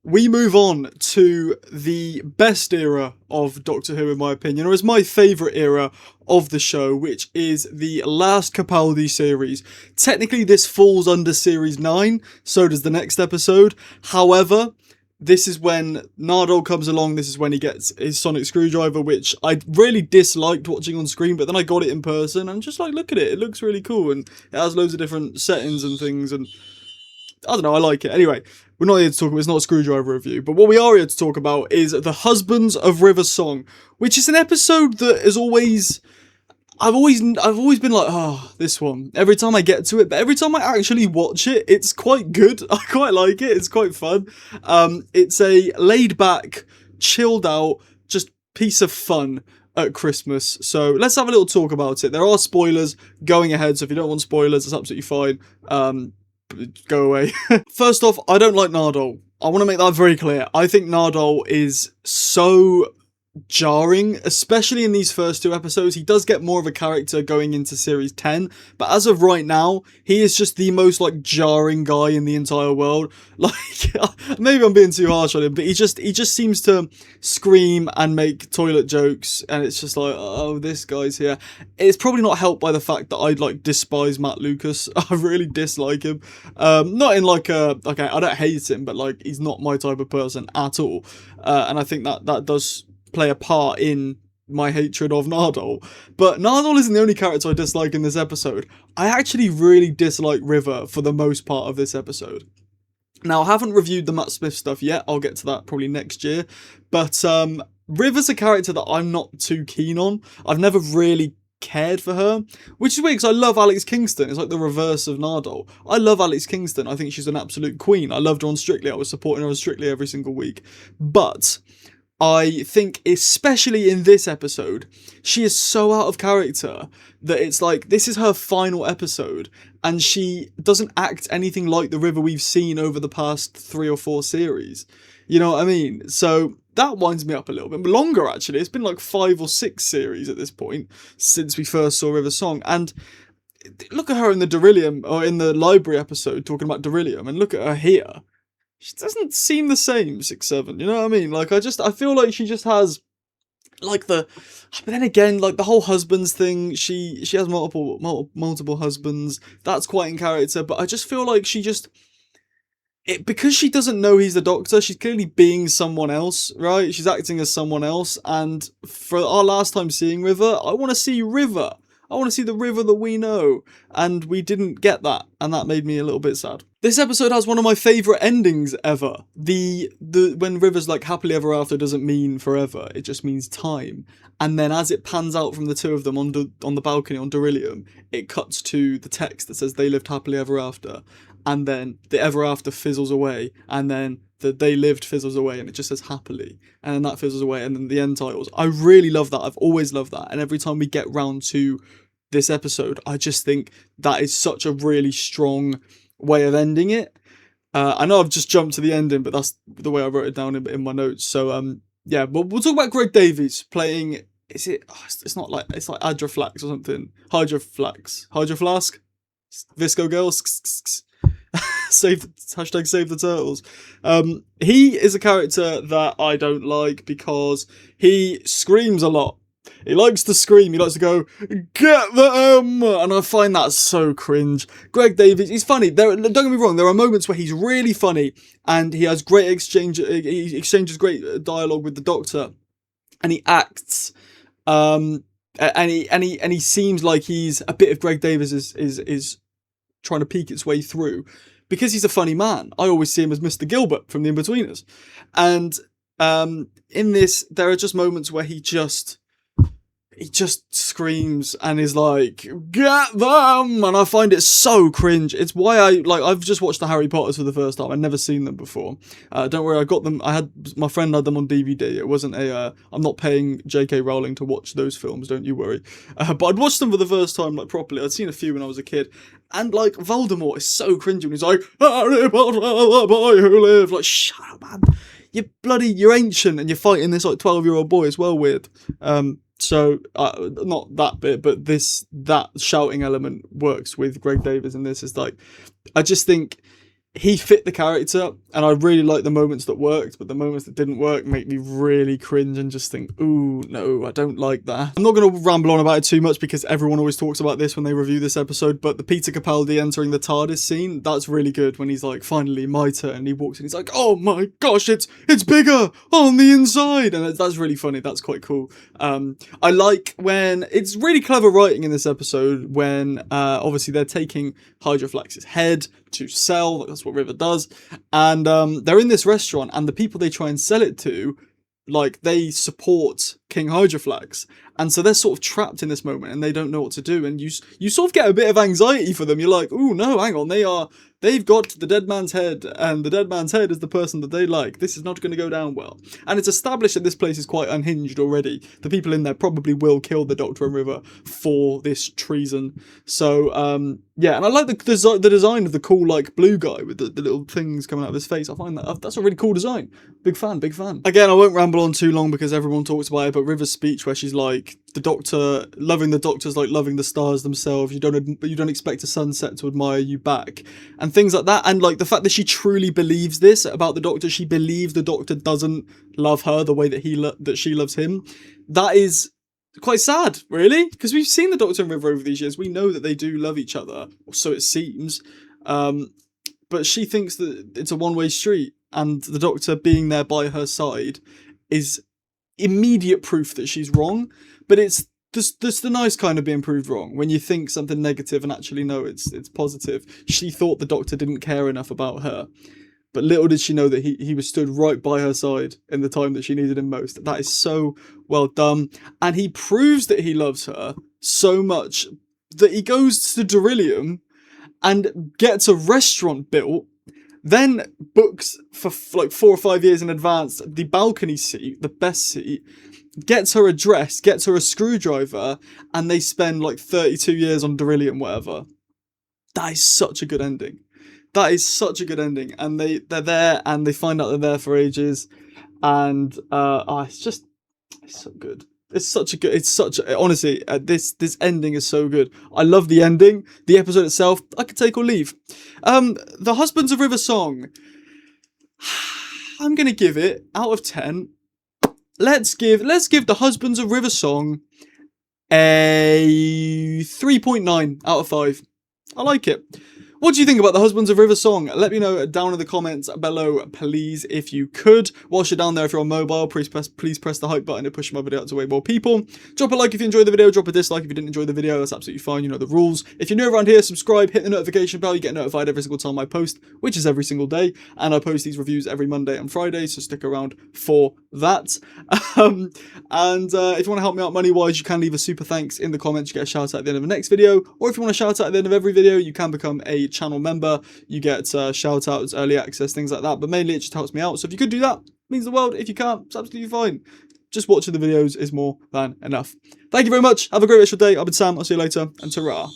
we move on to the best era of Doctor Who, in my opinion, or is my favourite era of the show, which is the last Capaldi series. Technically, this falls under Series 9, so does the next episode. However, this is when Nardole comes along, this is when he gets his sonic screwdriver, which I really disliked watching on screen, but then I got it in person, and just like, look at it, it looks really cool, and it has loads of different settings and things, and I don't know, I like it. Anyway, we're not here to talk about, it's not a screwdriver review, but what we are here to talk about is The Husbands of River Song, which is an episode that is always... I've always been like, oh, this one. Every time I get to it, but every time I actually watch it, it's quite good. I quite like it. It's quite fun. It's a laid back, chilled out, just piece of fun at Christmas. So let's have a little talk about it. There are spoilers going ahead, so if you don't want spoilers, it's absolutely fine. Go away. First off, I don't like Nardole. I want to make that very clear. I think Nardole is so jarring, especially in these first two episodes. He does get more of a character going into series 10, but as of right now, he is just the most like jarring guy in the entire world. Like, maybe I'm being too harsh on him, but he just seems to scream and make toilet jokes, and it's just like, oh, this guy's here. It's probably not helped by the fact that I like despise Matt Lucas. I really dislike him. Not in like a, okay, I don't hate him, but like he's not my type of person at all. And I think that does play a part in my hatred of Nardole. But Nardole isn't the only character I dislike in this episode. I actually really dislike River for the most part of this episode. Now, I haven't reviewed the Matt Smith stuff yet. I'll get to that probably next year. But River's a character that I'm not too keen on. I've never really cared for her, which is weird because I love Alex Kingston. It's like the reverse of Nardole. I love Alex Kingston. I think she's an absolute queen. I loved her on Strictly. I was supporting her on Strictly every single week. But I think, especially in this episode, she is so out of character that it's like, this is her final episode, and she doesn't act anything like the River we've seen over the past 3 or 4 series. You know what I mean? So that winds me up a little bit. Longer, actually. It's been like 5 or 6 series at this point since we first saw River Song. And look at her in the Beryllium, or in the library episode talking about Beryllium, and look at her here. She doesn't seem the same, 6'7", you know what I mean? Like, I feel like she just has, like, but then again, like, the whole husbands thing, she has multiple husbands, that's quite in character, but I just feel like she just, because she doesn't know he's the Doctor, she's clearly being someone else, right? She's acting as someone else, and for our last time seeing River, I want to see River. I want to see the River that we know, and we didn't get that, and that made me a little bit sad. This episode has one of my favourite endings ever. When River's like, happily ever after doesn't mean forever, it just means time. And then as it pans out from the two of them on the balcony on Beryllium, it cuts to the text that says they lived happily ever after, and then the ever after fizzles away, and then the they lived fizzles away, and it just says happily, and then that fizzles away, and then the end titles. I really love that. I've always loved that, and every time we get round to this episode, I just think that is such a really strong way of ending it. I know I've just jumped to the ending, but that's the way I wrote it down in my notes. So yeah, but we'll talk about Greg Davies playing. Is it? Oh, it's not like, it's like Adraflax or something. Hydroflask. Visco Girls. Save the turtles. He is a character that I don't like because he screams a lot. He likes to scream. He likes to go, "Get them!" And I find that so cringe. Greg Davies, he's funny. Don't get me wrong. There are moments where he's really funny, and he has great exchange. He exchanges great dialogue with the Doctor, and he acts. And he seems like he's a bit of Greg Davies is trying to peek its way through, because he's a funny man. I always see him as Mr. Gilbert from The Inbetweeners. And in this, there are just moments where he just screams and is like, "Get them!" And I find it so cringe. It's why I've just watched the Harry Potters for the first time. I'd never seen them before. Don't worry, I got them. My friend had them on DVD. It wasn't I'm not paying J.K. Rowling to watch those films, don't you worry. But I'd watched them for the first time, like, properly. I'd seen a few when I was a kid. And, like, Voldemort is so cringy when he's like, "Harry Potter, the boy who lived." Like, shut up, man. You're ancient and you're fighting this, like, 12-year-old boy. It's well weird. So, not that bit, but that shouting element works with Greg Davies, and this is like, I just think he fit the character, and I really like the moments that worked, but the moments that didn't work make me really cringe and just think, ooh, no, I don't like that. I'm not going to ramble on about it too much because everyone always talks about this when they review this episode, but the Peter Capaldi entering the TARDIS scene, that's really good when he's like, finally, my turn, and he walks in, he's like, oh my gosh, it's bigger on the inside, and that's really funny, that's quite cool. I like when, it's really clever writing in this episode when, obviously they're taking Hydroflax's head to sell, that's what River does, and they're in this restaurant, and the people they try and sell it to, like, they support King Hydroflax, and so they're sort of trapped in this moment, and they don't know what to do, and you sort of get a bit of anxiety for them. You're like, ooh, no, hang on, they've got the dead man's head, and the dead man's head is the person that they like. This is not going to go down well. And it's established that this place is quite unhinged already. The people in there probably will kill the Doctor and River for this treason. So, yeah, and I like the design of the cool, like, blue guy with the little things coming out of his face. I find that's a really cool design. Big fan, big fan. Again, I won't ramble on too long because everyone talks about it, but River's speech where she's like, the Doctor, loving the Doctor's like loving the stars themselves. You don't expect a sunset to admire you back, and things like that. And like the fact that she truly believes this about the Doctor, she believes the Doctor doesn't love her the way that that she loves him. That is quite sad, really, because we've seen the Doctor and River over these years. We know that they do love each other, or so it seems. But she thinks that it's a one-way street, and the Doctor being there by her side is immediate proof that she's wrong. But it's just the nice kind of being proved wrong, when you think something negative and actually no, it's positive. She thought the Doctor didn't care enough about her, but little did she know that he was stood right by her side in the time that she needed him most. That is so well done, and he proves that he loves her so much that he goes to Darillium and gets a restaurant built, then books for like 4 or 5 years in advance the balcony seat, the best seat, gets her a dress, gets her a screwdriver, and they spend like 32 years on Darillium, whatever. That is such a good ending. That is such a good ending. And they're there, and they find out they're there for ages, and it's so good. Honestly, this ending is so good. I love the ending. The episode itself, I could take or leave. The Husbands of River song, I'm gonna give it, out of 10, let's give the Husbands of River song a 3.9 out of 5. I like it. What do you think about the Husbands of River song? Let me know down in the comments below, please, if you could. Whilst you're down there, if you're on mobile, please press the hype button to push my video out to way more people. Drop a like if you enjoyed the video, drop a dislike if you didn't enjoy the video, that's absolutely fine, you know the rules. If you're new around here, subscribe, hit the notification bell, you get notified every single time I post, which is every single day, and I post these reviews every Monday and Friday, so stick around for that. If you want to help me out money-wise, you can leave a super thanks in the comments, you get a shout out at the end of the next video, or if you want a shout out at the end of every video, you can become a channel member, you get shout outs, early access, things like that, but mainly it just helps me out. So if you could do that, it means the world. If you can't, it's absolutely fine. Just watching the videos is more than enough. Thank you very much, have a great rest of your day. I've been Sam, I'll see you later, and ta-ra.